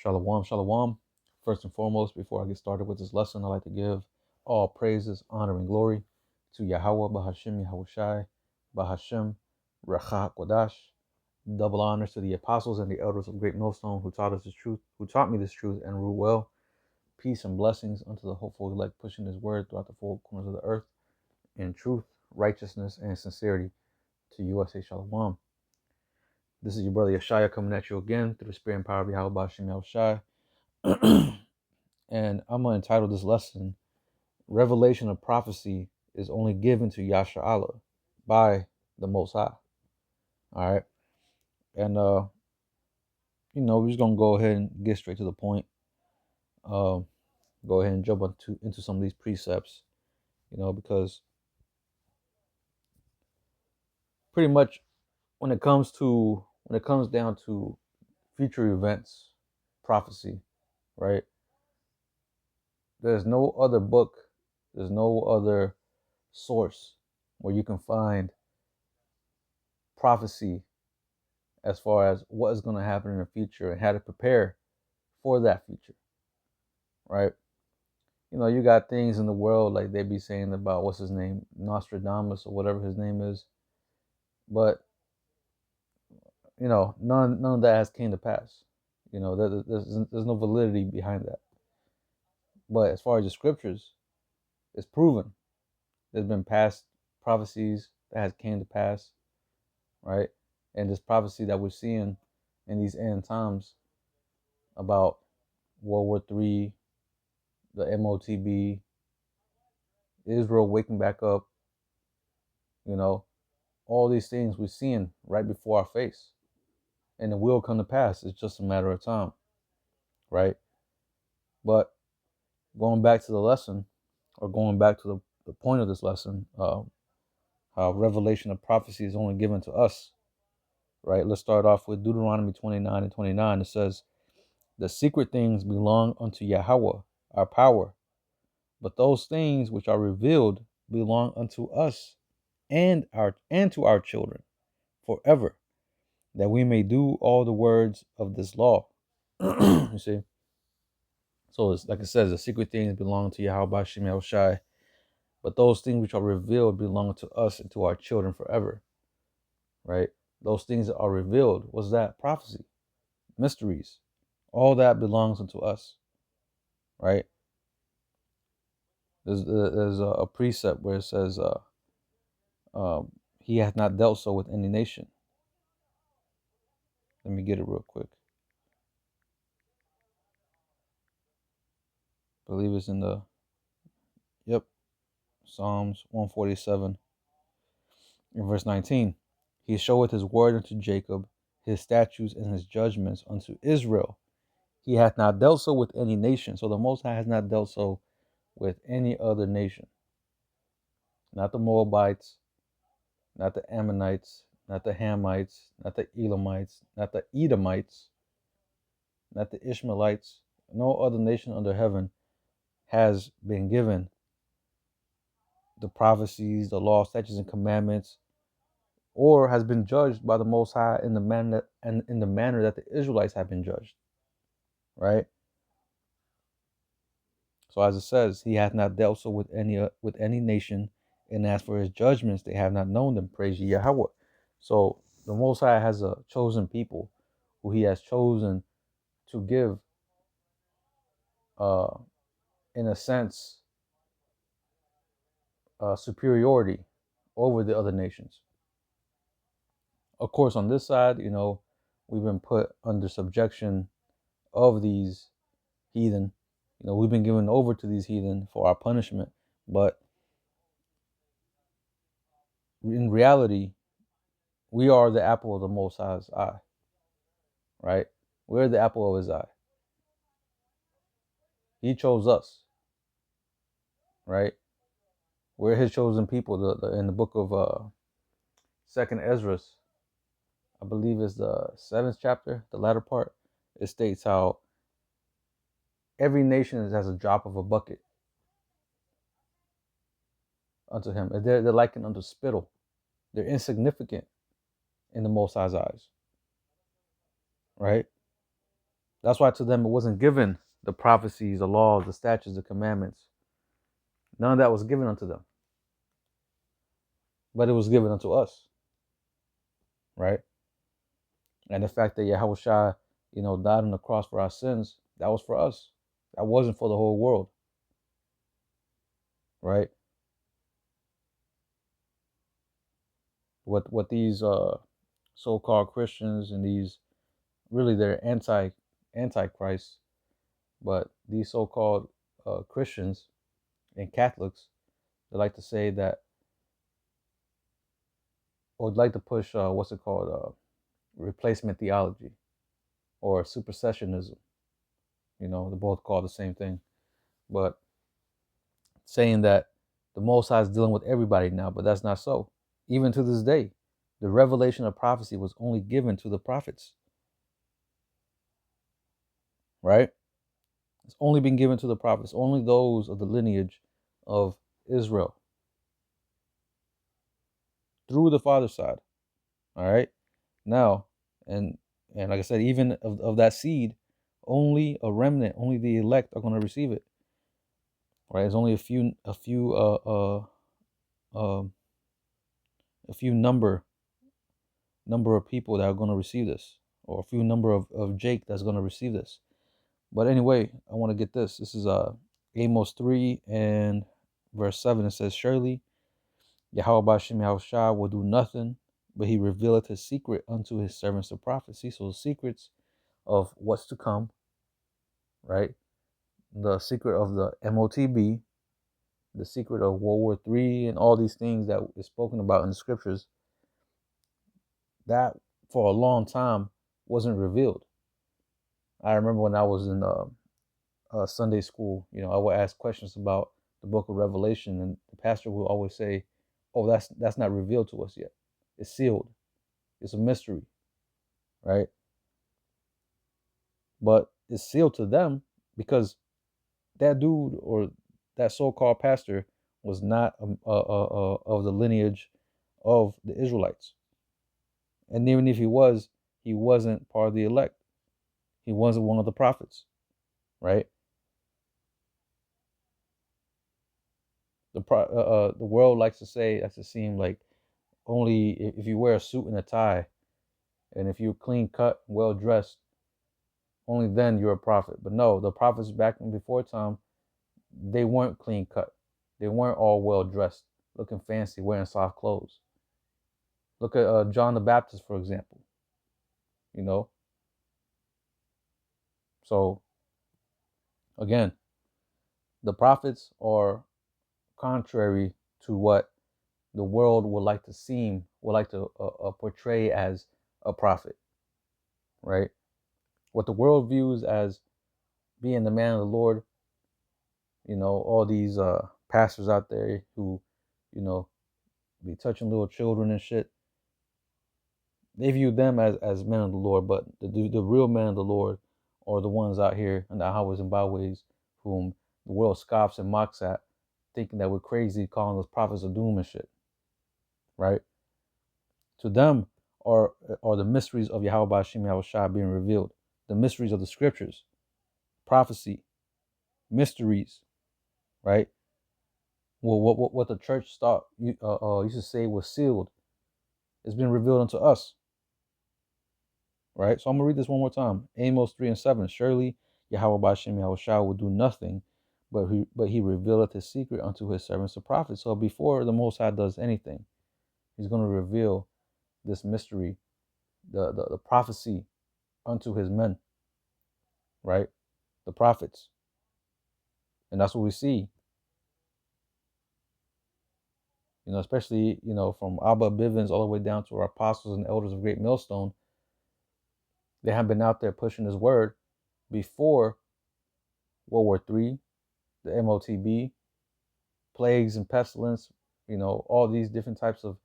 Shalom, shalom. First and foremost, before I get started with this lesson, I'd like to give all praises, honor, and glory to Yahweh, Bahashim, Yahushai, Bahashim, Rachak, Wadash. Double honors to the apostles and the elders of Great Millstone who taught us this truth, who taught me this truth and rule well. Peace and blessings unto the hopeful elect pushing his word throughout the four corners of the earth in truth, righteousness, and sincerity. To you I say shalom. This is your brother Yeshaya coming at you again through the spirit and power of Yahweh, Bahashim, Yahushai. And I'm going to entitle this lesson, Revelation of Prophecy is Only Given to Yasharahla by the Most High. All right. And, we're just going to go ahead and get straight to the point. Go ahead and jump into some of these precepts, because pretty much when it comes down to future events, prophecy, right? There's no other book, there's no other source where you can find prophecy as far as what is going to happen in the future and how to prepare for that future, right? You got things in the world like they be saying about what's his name, Nostradamus or whatever his name is, but none of that has came to pass. There's no validity behind that. But as far as the scriptures, it's proven. There's been past prophecies that has came to pass, right? And this prophecy that we're seeing in these end times about World War III, the MOTB, Israel waking back up, all these things we're seeing right before our face. And it will come to pass. It's just a matter of time, right? But going back to the lesson, or going back to the point of this lesson, how revelation of prophecy is only given to us, right? Let's start off with Deuteronomy 29 and 29. It says, the secret things belong unto Yahweh, our power, but those things which are revealed belong unto us and to our children forever, that we may do all the words of this law. You see? So it's like it says, the secret things belong to Yahweh Bashim Yahushai, but those things which are revealed belong to us and to our children forever. Right? Those things that are revealed, what's that? Prophecy, mysteries. All that belongs unto us. Right? There's a precept where it says, he hath not dealt so with any nation. Let me get it real quick. I believe it's in Psalms 147 in verse 19. He showeth his word unto Jacob, his statutes and his judgments unto Israel. He hath not dealt so with any nation. So the Most High has not dealt so with any other nation. Not the Moabites, not the Ammonites, not the Hamites, not the Elamites, not the Edomites, not the Ishmaelites. No other nation under heaven has been given the prophecies, the law, statutes, and commandments, or has been judged by the Most High in the manner that the Israelites have been judged. Right? So as it says, he hath not dealt so with any nation, and as for his judgments, they have not known them. Praise ye Yahweh. So the Most High has a chosen people who he has chosen to give, in a sense, superiority over the other nations. Of course, on this side, we've been put under subjection of these heathen. We've been given over to these heathen for our punishment. But in reality, we are the apple of the Most High's eye. Right? We're the apple of his eye. He chose us. Right? We're his chosen people. In the book of Second Ezra, I believe it's the 7th chapter, the latter part, it states how every nation has a drop of a bucket unto him. They're likened unto spittle. They're insignificant in the Most High's eyes. Right? That's why to them it wasn't given the prophecies, the laws, the statutes, the commandments. None of that was given unto them, but it was given unto us, right? And the fact that Yahushua, died on the cross for our sins, that was for us. That wasn't for the whole world, right? What these so-called Christians and these really they're antichrist, but these so-called Christians and Catholics, they like to say that, or would like to push what's it called, replacement theology or supersessionism. They're both called the same thing, but saying that the Most High is dealing with everybody now, but that's not so. Even to this day, the revelation of prophecy was only given to the prophets, right? It's only been given to the prophets, only those of the lineage of Israel through the father's side. All right. Now, and like I said, even of that seed, only a remnant, only the elect are going to receive it. Right? There's only a few number of people that are going to receive this, or a few number of Jake that's going to receive this. But anyway, I want to get this. This is Amos 3 and verse 7. It says, surely Yahweh Bashem Yahushua will do nothing, but he revealeth his secret unto his servants of prophecy. So the secrets of what's to come, right? The secret of the MOTB, the secret of World War III, and all these things that is spoken about in the scriptures, that for a long time wasn't revealed. I remember when I was in Sunday school, I would ask questions about the book of Revelation, and the pastor would always say, "Oh, that's not revealed to us yet. It's sealed. It's a mystery, right?" But it's sealed to them because that dude or that so-called pastor was not of the lineage of the Israelites, and even if he wasn't part of the elect. He wasn't one of the prophets, right? The world likes to say, that's to seem like only if you wear a suit and a tie, and if you're clean cut, well dressed, only then you're a prophet. But no, the prophets back in before time, they weren't clean cut. They weren't all well dressed, looking fancy, wearing soft clothes. Look at John the Baptist, for example. You know, so again, the prophets are contrary to what the world would like to portray as a prophet, right? What the world views as being the man of the Lord, all these pastors out there who, you know, be touching little children and shit. They view them as men of the Lord, but the real men of the Lord are the ones out here in the highways and byways whom the world scoffs and mocks at, thinking that we're crazy, calling us prophets of doom and shit, right? To them are the mysteries of Yahweh Hashem Yahushua being revealed, the mysteries of the scriptures, prophecy, mysteries, right? Well, what the church thought used to say was sealed, it's been revealed unto us, right? So I'm gonna read this one more time. Amos 3 and 7. Surely Yahweh Hashem Yahushua will do nothing, but he revealeth his secret unto his servants the prophets. So before the Most High does anything, he's gonna reveal this mystery, the prophecy unto his men, right? The prophets. And that's what we see, especially, from Abba Bivens all the way down to our apostles and elders of Great Millstone. They have been out there pushing his word before World War III, the MOTB, plagues and pestilence, all these different types of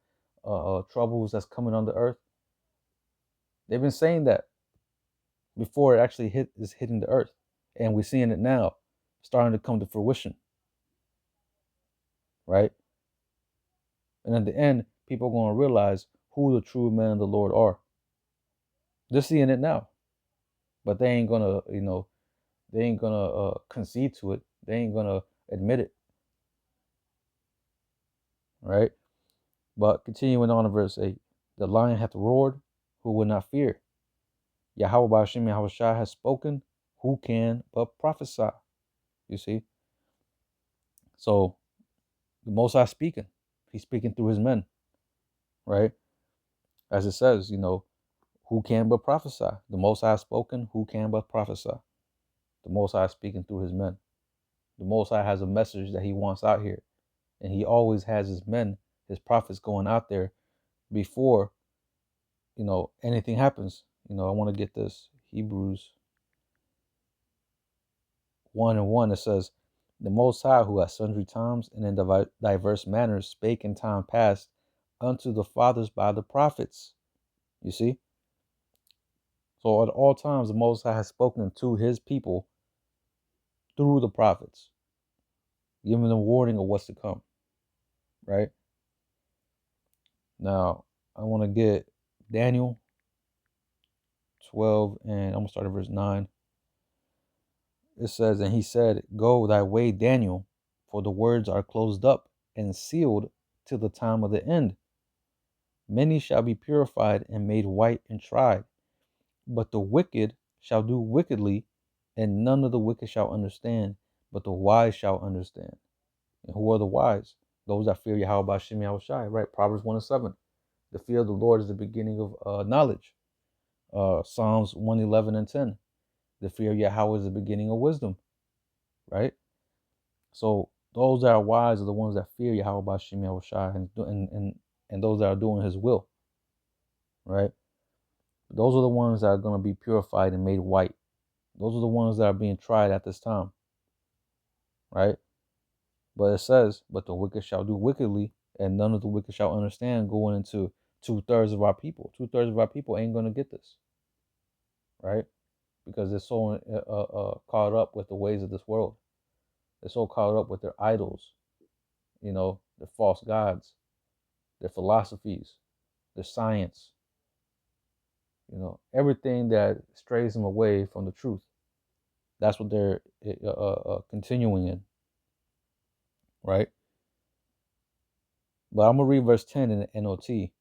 troubles that's coming on the earth. They've been saying that before it actually is hitting the earth. And we're seeing it now, starting to come to fruition, right? And at the end, people are going to realize who the true men of the Lord are. They're seeing it now. but they ain't gonna, they ain't gonna concede to it. They ain't gonna admit it, right? But continuing on in verse 8, the lion hath roared, who will not fear? Yahweh Ba'ashim Yahweh Shai has spoken, who can but prophesy? You see? So the Most High speaking. He's speaking through his men, right? As it says, who can but prophesy? The Most High has spoken, who can but prophesy? The Most High is speaking through his men. The Most High has a message that he wants out here. And he always has his men, his prophets going out there before, anything happens. I want to get this. Hebrews 1:1, it says, the Most High, who at sundry times and in diverse manners spake in time past unto the fathers by the prophets. You see? So at all times, the Most High has spoken to his people through the prophets, giving them warning of what's to come, right? Now, I want to get Daniel 12, and I'm going to start at verse 9. It says, and he said, go thy way, Daniel, for the words are closed up and sealed till the time of the end. Many shall be purified and made white and tried, but the wicked shall do wickedly, and none of the wicked shall understand, but the wise shall understand. And who are the wise? Those that fear Yahweh Ba'ashim Yahweh Shai, right? Proverbs 1:7. The fear of the Lord is the beginning of knowledge. Psalms 1:11-10. The fear of Yahweh is the beginning of wisdom, right? So those that are wise are the ones that fear Yahweh Ba'ashim Yahweh Shai, and those that are doing his will, right? Those are the ones that are going to be purified and made white. Those are the ones that are being tried at this time, right? But it says, but the wicked shall do wickedly, and none of the wicked shall understand, going into 2/3 of our people. 2/3 of our people ain't going to get this, right? Because they're so caught up with the ways of this world. They're so caught up with their idols, their false gods, their philosophies, their science, everything that strays them away from the truth. That's what they're continuing in, right? But I'm going to read verse 10 in the NOT. It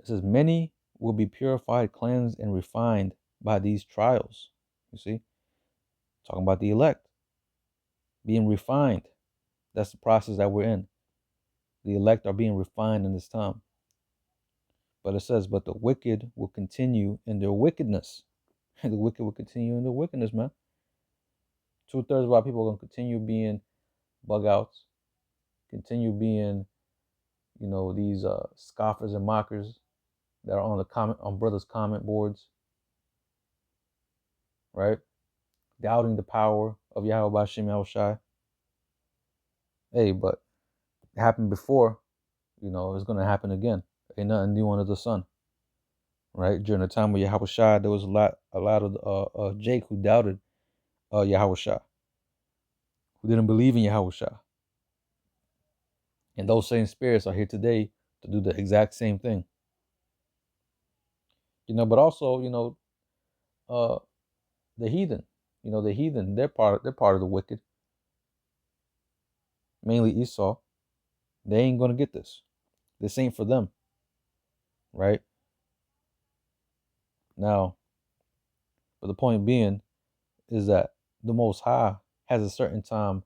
says, many will be purified, cleansed, and refined by these trials. You see? Talking about the elect being refined. That's the process that we're in. The elect are being refined in this time. But it says, but the wicked will continue in their wickedness. The wicked will continue in their wickedness, man. 2/3 of our people are going to continue being bug outs, continue being, these scoffers and mockers that are on brothers' comment boards, right? Doubting the power of Yahweh Ba'ashim Yahweh Shai. Hey, but it happened before, it's going to happen again. Ain't nothing new under the sun, right? During the time of Yahweh Shai, there was a lot of Jake who doubted Yahweh Shai, who didn't believe in Yahweh Shai. And those same spirits are here today to do the exact same thing. But also, the heathen, they're part of the wicked, mainly Esau. They ain't gonna get this. This ain't for them, right? Now, but the point being is that the Most High has a certain time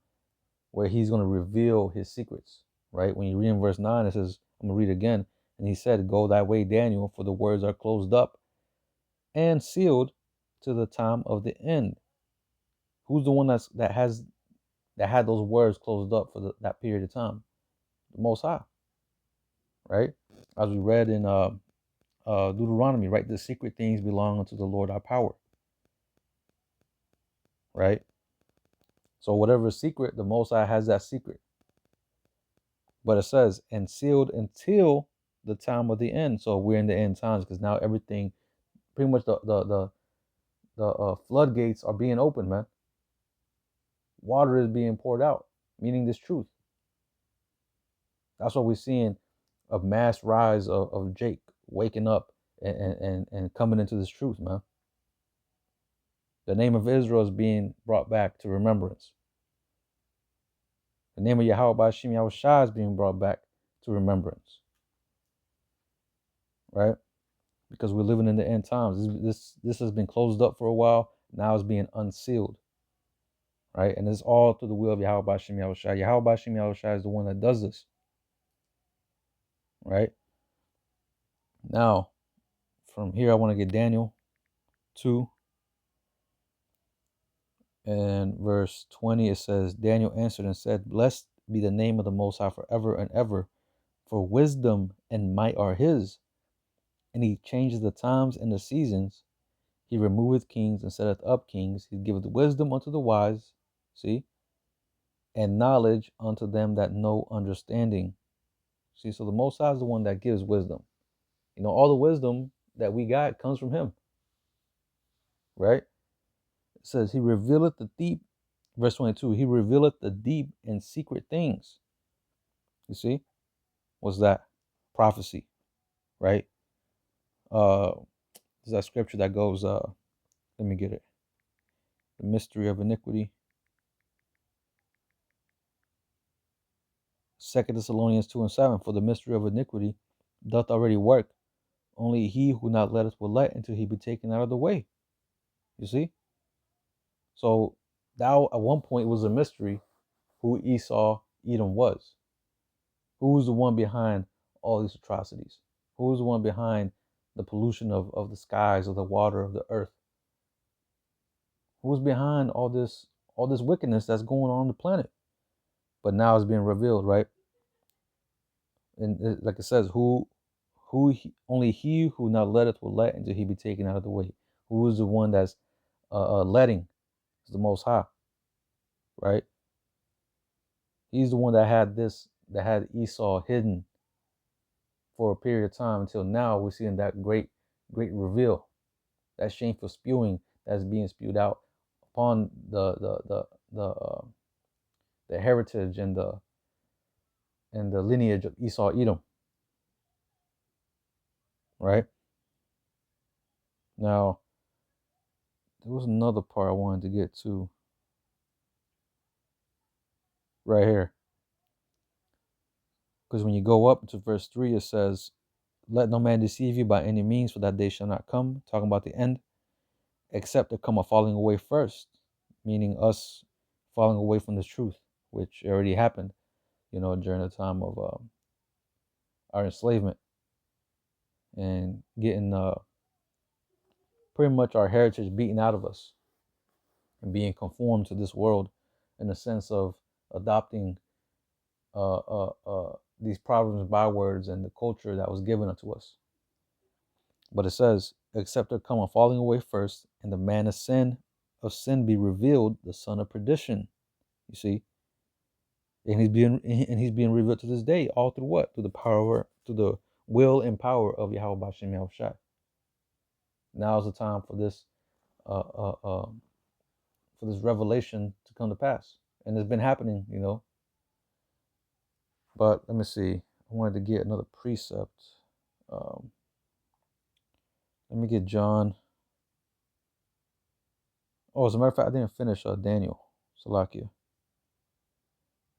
where he's going to reveal his secrets, right? When you read in verse 9, it says, I'm going to read again. And he said, go thy way, Daniel, for the words are closed up and sealed to the time of the end. Who's the one that had those words closed up for that period of time? The Most High, right? As we read in Deuteronomy, right? The secret things belong unto the Lord our power, right? So whatever is secret, the Most High has that secret. But it says, and sealed until the time of the end. So we're in the end times because now everything, pretty much the floodgates are being opened, man. Water is being poured out, meaning this truth. That's what we're seeing, a mass rise of Jake waking up and coming into this truth, man. The name of Israel is being brought back to remembrance. The name of Yahweh Bashim Yahushua is being brought back to remembrance, right? Because we're living in the end times. This has been closed up for a while. Now it's being unsealed, right? And it's all through the will of Yahweh Bashim Yahushua. Yahweh Bashim Yahushua is the one that does this, right? Now, from here, I want to get Daniel 2 and verse 20. It says, Daniel answered and said, Blessed be the name of the Most High forever and ever, for wisdom and might are his. And he changes the times and the seasons. He removeth kings and setteth up kings. He giveth wisdom unto the wise, see, and knowledge unto them that know understanding. See, so the Most High is the one that gives wisdom. You know, all the wisdom that we got comes from him, right? It says, he revealeth the deep, verse 22, he revealeth the deep and secret things. You see? What's that? Prophecy, right? There's that scripture that goes, let me get it. The mystery of iniquity. 2 Thessalonians 2 and 7, for the mystery of iniquity doth already work. Only he who not letteth will let until he be taken out of the way. You see? So now at one point it was a mystery who Esau Edom was. Who was the one behind all these atrocities? Who was the one behind the pollution of the skies, of the water, of the earth? Who was behind all this wickedness that's going on the planet? But now it's being revealed, right? And like it says, only he who not letteth will let until he be taken out of the way. Who is the one that's letting? Is the Most High, right? He's the one that had Esau hidden for a period of time until now. We're seeing that great reveal, that shameful spewing that's being spewed out upon the heritage and the lineage of Esau Edom, right? Now, there was another part I wanted to get to right here. Because when you go up to verse 3, it says, Let no man deceive you by any means, for that day shall not come, talking about the end, except there come a falling away first, meaning us falling away from the truth, which already happened, during the time of our enslavement and getting pretty much our heritage beaten out of us and being conformed to this world in the sense of adopting these proverbs and bywords and the culture that was given unto us. But it says, except there come a falling away first, and the man of sin be revealed, the son of perdition. You see, and he's being revealed to this day, all through what? Through the will and power of Yahweh Bashim Yahushua. Now is the time for this revelation to come to pass, and it's been happening, But let me see. I wanted to get another precept. Let me get John. Oh, as a matter of fact, I didn't finish Daniel. Salakia.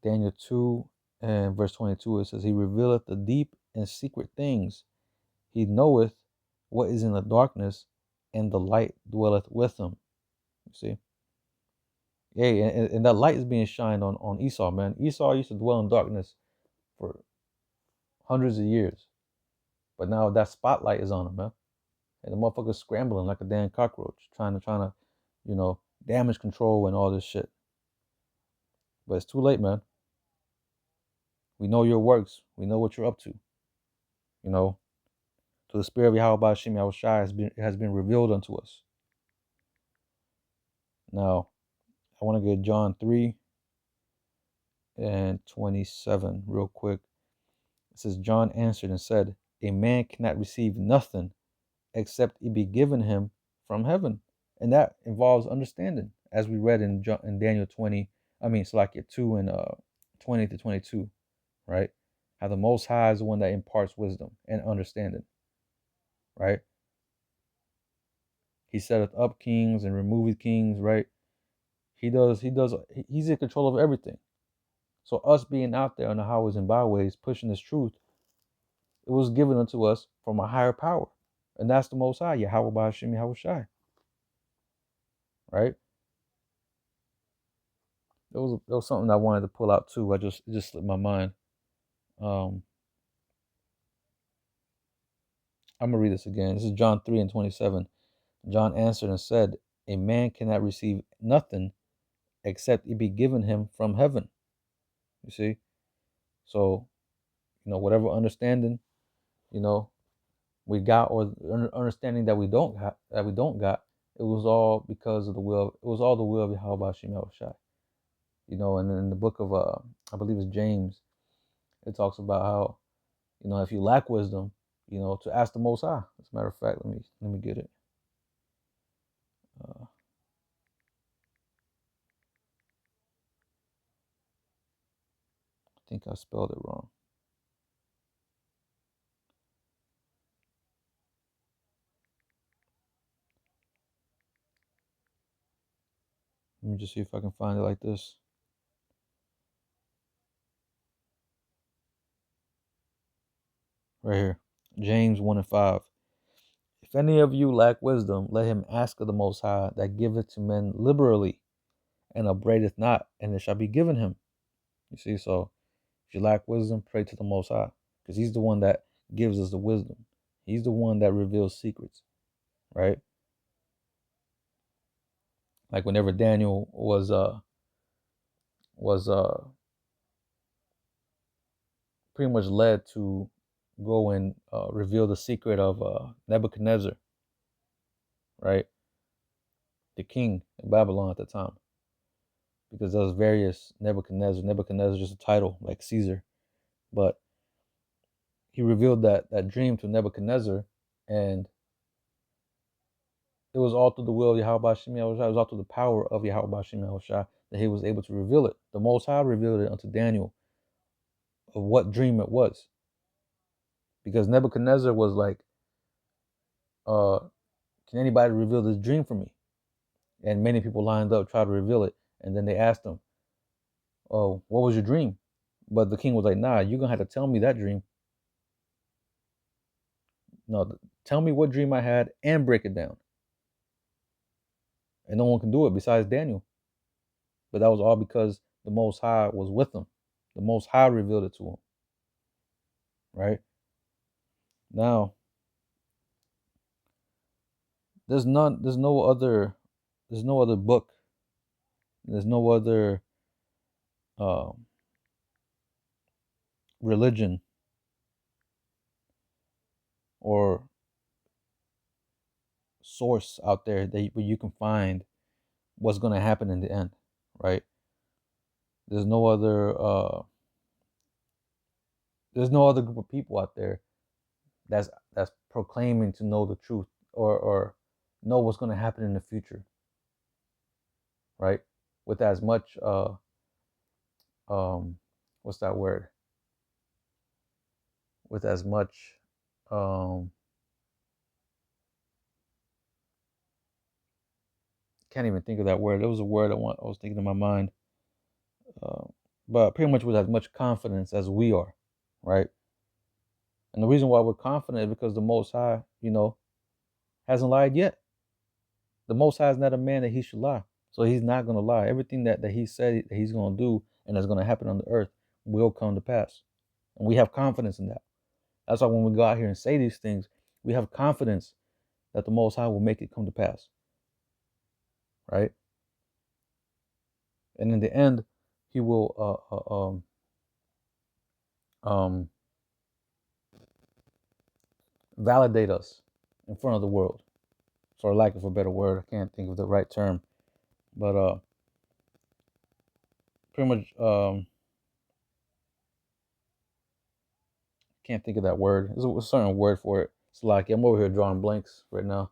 Daniel 2 and verse 22, it says, He revealeth the deep and secret things. He knoweth what is in the darkness, and the light dwelleth with him. You see? Yeah, and that light is being shined on Esau, man. Esau used to dwell in darkness for hundreds of years. But now that spotlight is on him, man. And the motherfucker's scrambling like a damn cockroach, trying to, damage control and all this shit. But it's too late, man. We know your works. We know what you're up to. To the spirit of Yahweh Bashim Yahushua has been revealed unto us. Now, I want to get John 3 and 27 real quick. It says, John answered and said, A man cannot receive nothing except it be given him from heaven. And that involves understanding, as we read in Daniel 2 and 20 to 22, right? How the Most High is the one that imparts wisdom and understanding, right? He setteth up kings and removeth kings, right? He's in control of everything. So us being out there on the highways and byways pushing this truth, it was given unto us from a higher power. And that's the Most High, Yahweh Ba'ashim Yahweh Shai, right? There was something I wanted to pull out too. It just slipped my mind. Um, I'm gonna read this again. This is John 3:27. John answered and said, "A man cannot receive nothing except it be given him from heaven." You see, so whatever understanding you know we got, or understanding that we don't got, it was all because of the will. It was all the will of Yahweh Bashim Yahushai. And in the book of I believe it's James, it talks about how if you lack wisdom, to ask the Most High. As a matter of fact, let me get it. I think I spelled it wrong. Let me just see if I can find it like this. Right here. James 1:5. If any of you lack wisdom, let him ask of the Most High, that giveth to men liberally, and upbraideth not, and it shall be given him. You see, so if you lack wisdom, pray to the Most High, because he's the one that gives us the wisdom. He's the one that reveals secrets, right? Like whenever Daniel was pretty much led to go and reveal the secret of Nebuchadnezzar, right? The king in Babylon at the time. Because there was various Nebuchadnezzar. Nebuchadnezzar is just a title, like Caesar. But he revealed that dream to Nebuchadnezzar, and it was all through the will of Yahweh Bashim Yahushua. It was all through the power of Yahweh Bashim Yahushua that he was able to reveal it. The Most High revealed it unto Daniel of what dream it was. Because Nebuchadnezzar was like, can anybody reveal this dream for me? And many people lined up, tried to reveal it. And then they asked him, oh, what was your dream? But the king was like, nah, you're going to have to tell me that dream. No, tell me what dream I had and break it down. And no one can do it besides Daniel. But that was all because the Most High was with him. The Most High revealed it to him. Right? Now, there's no other book, there's no other religion or source out there where you can find what's going to happen in the end, right? There's no other group of people out there that's proclaiming to know the truth, or know what's going to happen in the future, right? With as much what's that word? With as much can't even think of that word. There was a word I was thinking in my mind, uh, but pretty much with as much confidence as we are, right? And the reason why we're confident is because the Most High, hasn't lied yet. The Most High is not a man that he should lie, so he's not going to lie. Everything that he said that he's going to do and that's going to happen on the earth will come to pass, and we have confidence in that. That's why when we go out here and say these things, we have confidence that the Most High will make it come to pass, right? And in the end, he will validate us in front of the world, for lack of a better word. I can't think of the right term, but pretty much can't think of that word. There's a certain word for it. It's like I'm over here drawing blanks right now,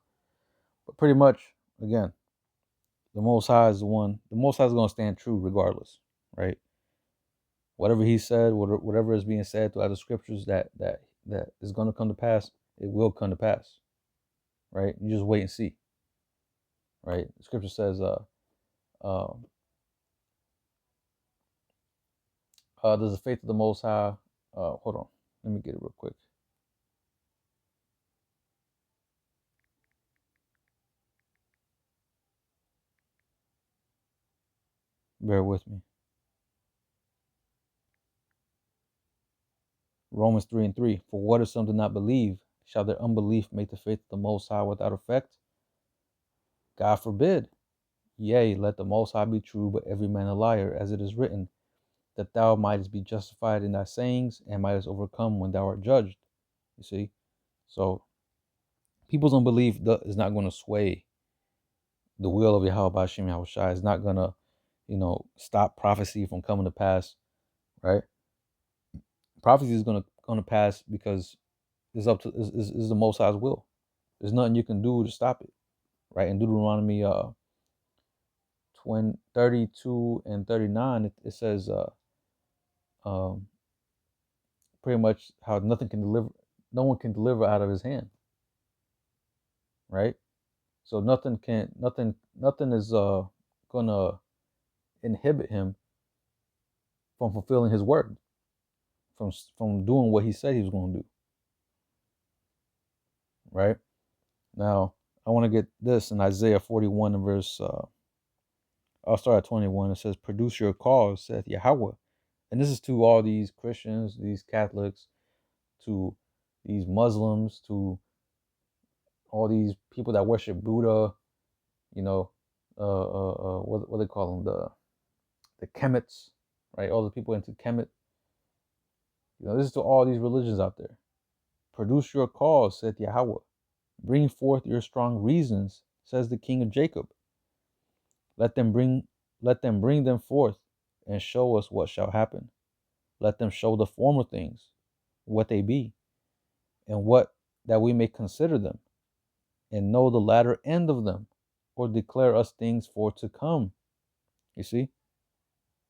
but pretty much, again, the Most High is the one. The Most High is going to stand true regardless, right? Whatever he said, whatever is being said throughout the scriptures that is going to come to pass, it will come to pass, right? You just wait and see. right? The scripture says, uh, does the faith of the Most High, hold on, let me get it real quick. Bear with me. Romans 3:3. For what if some do not believe? Shall their unbelief make the faith of the Most High without effect? God forbid. Yea, let the Most High be true, but every man a liar, as it is written, that thou mightest be justified in thy sayings and mightest overcome when thou art judged. You see? So people's unbelief is not going to sway the will of Yahweh Bashim Yahushai. It's not going to, stop prophecy from coming to pass, right? Prophecy is going to pass because it's up to is the Most High's will. There's nothing you can do to stop it, right? In Deuteronomy 32 and 39, it says um, pretty much how no one can deliver out of his hand, right? So nothing is gonna inhibit him from fulfilling his word, from doing what he said he was going to do, right? Now I want to get this in Isaiah 41 and verse. I'll start at 21. It says, "Produce your cause," saith Yahweh, and this is to all these Christians, these Catholics, to these Muslims, to all these people that worship Buddha, what they call them, the Kemits, right? All the people into Kemet. This is to all these religions out there. Produce your cause, saith Yahweh. Bring forth your strong reasons, says the King of Jacob. Let them bring them forth, and show us what shall happen. Let them show the former things, what they be, and what that we may consider them, and know the latter end of them, or declare us things for to come. You see?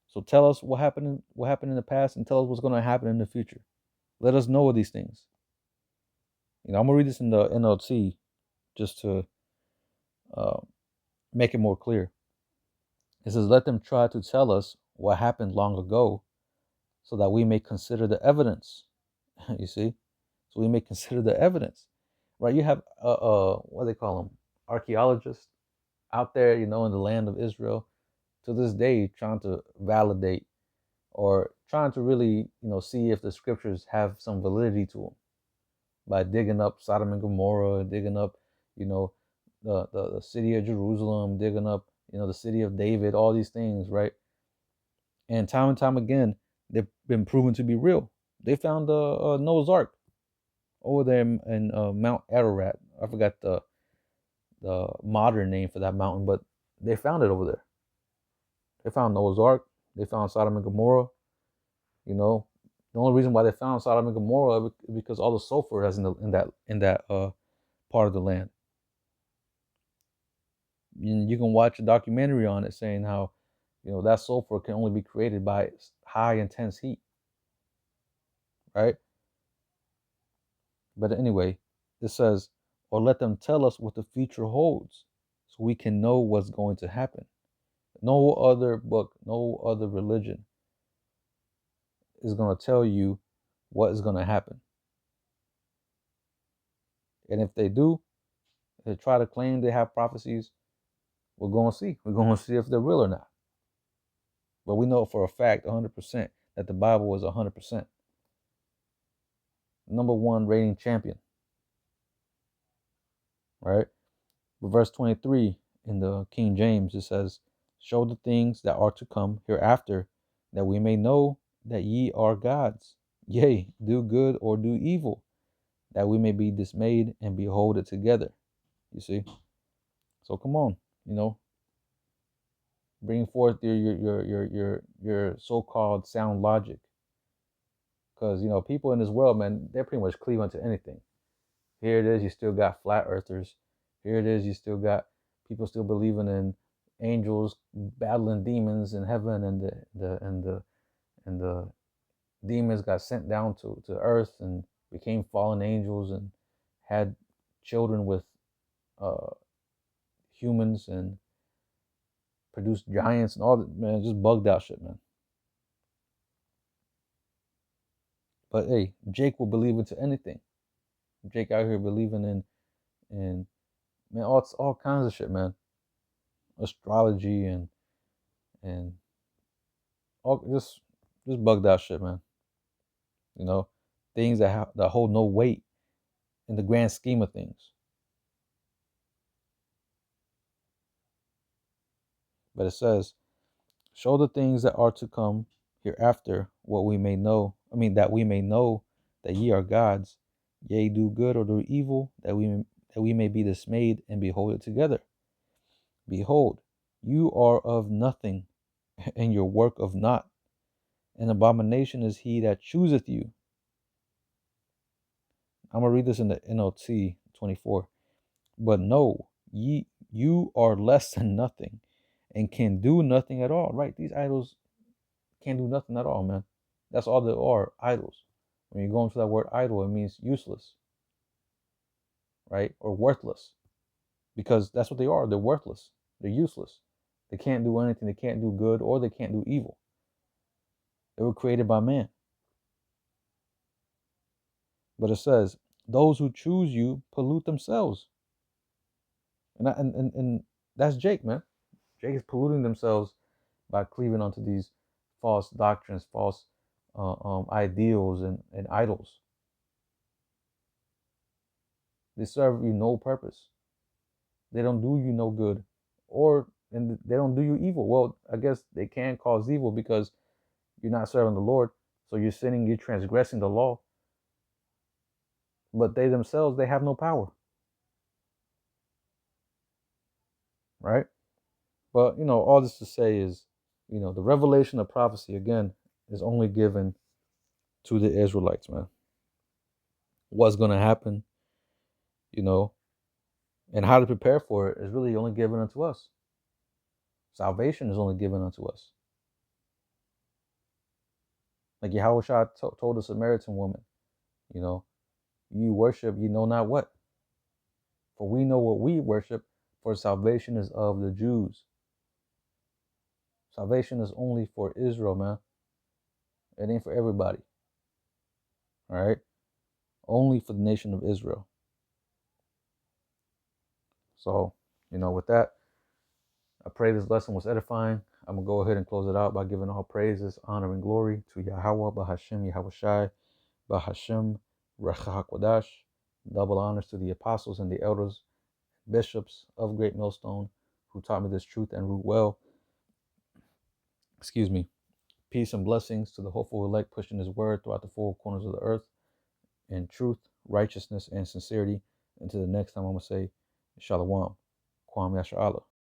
So tell us what happened in the past, and tell us what's going to happen in the future. Let us know of these things. I'm gonna read this in the NLT just to uh, make it more clear. It says, "Let them try to tell us what happened long ago, so that we may consider the evidence." You see, so we may consider the evidence, right? You have what do they call them, archaeologists out there, in the land of Israel, to this day, trying to validate or trying to really, see if the scriptures have some validity to them by digging up Sodom and Gomorrah, digging up, you know, the city of Jerusalem, digging up, the city of David, all these things, right? And time again, they've been proven to be real. They found the Noah's Ark over there in Mount Ararat. I forgot the modern name for that mountain, but they found it over there. They found Noah's Ark. They found Sodom and Gomorrah. The only reason why they found Sodom and Gomorrah is because all the sulfur that's in that part of the land. You can watch a documentary on it saying how, that sulfur can only be created by high intense heat, right? But anyway, it says, or let them tell us what the future holds, so we can know what's going to happen. No other book, no other religion is going to tell you what is going to happen. And if they do, they try to claim they have prophecies, we're going to see. We're going to see if they're real or not. But we know for a fact, 100%, that the Bible is 100%. Number one rating champion, right? But verse 23 in the King James, it says, "Show the things that are to come hereafter, that we may know that ye are gods. Yea, do good or do evil, that we may be dismayed and behold it together." You see? So come on, bring forth your so-called sound logic. Because, people in this world, man, they're pretty much cleaving to anything. Here it is, you still got flat earthers. Here it is, you still got people still believing in angels battling demons in heaven, and the demons got sent down to earth and became fallen angels and had children with uh, humans and produce giants and all that, man. Just bugged out shit, man. But hey, Jake will believe into anything. Jake out here believing in man, all kinds of shit, man. Astrology and all just bugged out shit, man. You know, things that hold no weight in the grand scheme of things. But it says, show the things that are to come hereafter, what we may know. I mean, that we may know that ye are gods. Yea, do good or do evil, that we may be dismayed and behold it together. Behold, you are of nothing, and your work of naught. An abomination is he that chooseth you. I'm gonna read this in the NLT 24. But no, you are less than nothing, and can do nothing at all. Right? These idols can't do nothing at all, man. That's all they are, idols. When you go into that word idol, it means useless, right? Or worthless. Because that's what they are. They're worthless. They're useless. They can't do anything. They can't do good or they can't do evil. They were created by man. But it says, those who choose you pollute themselves. And that's Jake, man. Jake is polluting themselves by cleaving onto these false doctrines, false ideals and idols. They serve you no purpose. They don't do you no good, and they don't do you evil. Well, I guess they can cause evil because you're not serving the Lord, so you're sinning, you're transgressing the law. But they themselves, they have no power, right? But all this to say is, the revelation of prophecy again is only given to the Israelites, man. What's gonna happen, you know, and how to prepare for it is really only given unto us. Salvation is only given unto us. Like Yahushua told the Samaritan woman, you worship, you know not what. For we know what we worship, for salvation is of the Jews. Salvation is only for Israel, man. It ain't for everybody. All right? Only for the nation of Israel. So, with that, I pray this lesson was edifying. I'm going to go ahead and close it out by giving all praises, honor, and glory to Yahweh, Bahashem, Yahushai, Bahashem, Rachahakwadash. Double honors to the apostles and the elders, bishops of Great Millstone, who taught me this truth and root well. Excuse me. Peace and blessings to the hopeful elect pushing his word throughout the four corners of the earth in truth, righteousness, and sincerity. Until the next time, I'm going to say, Shalom. Kwam Yasharahla.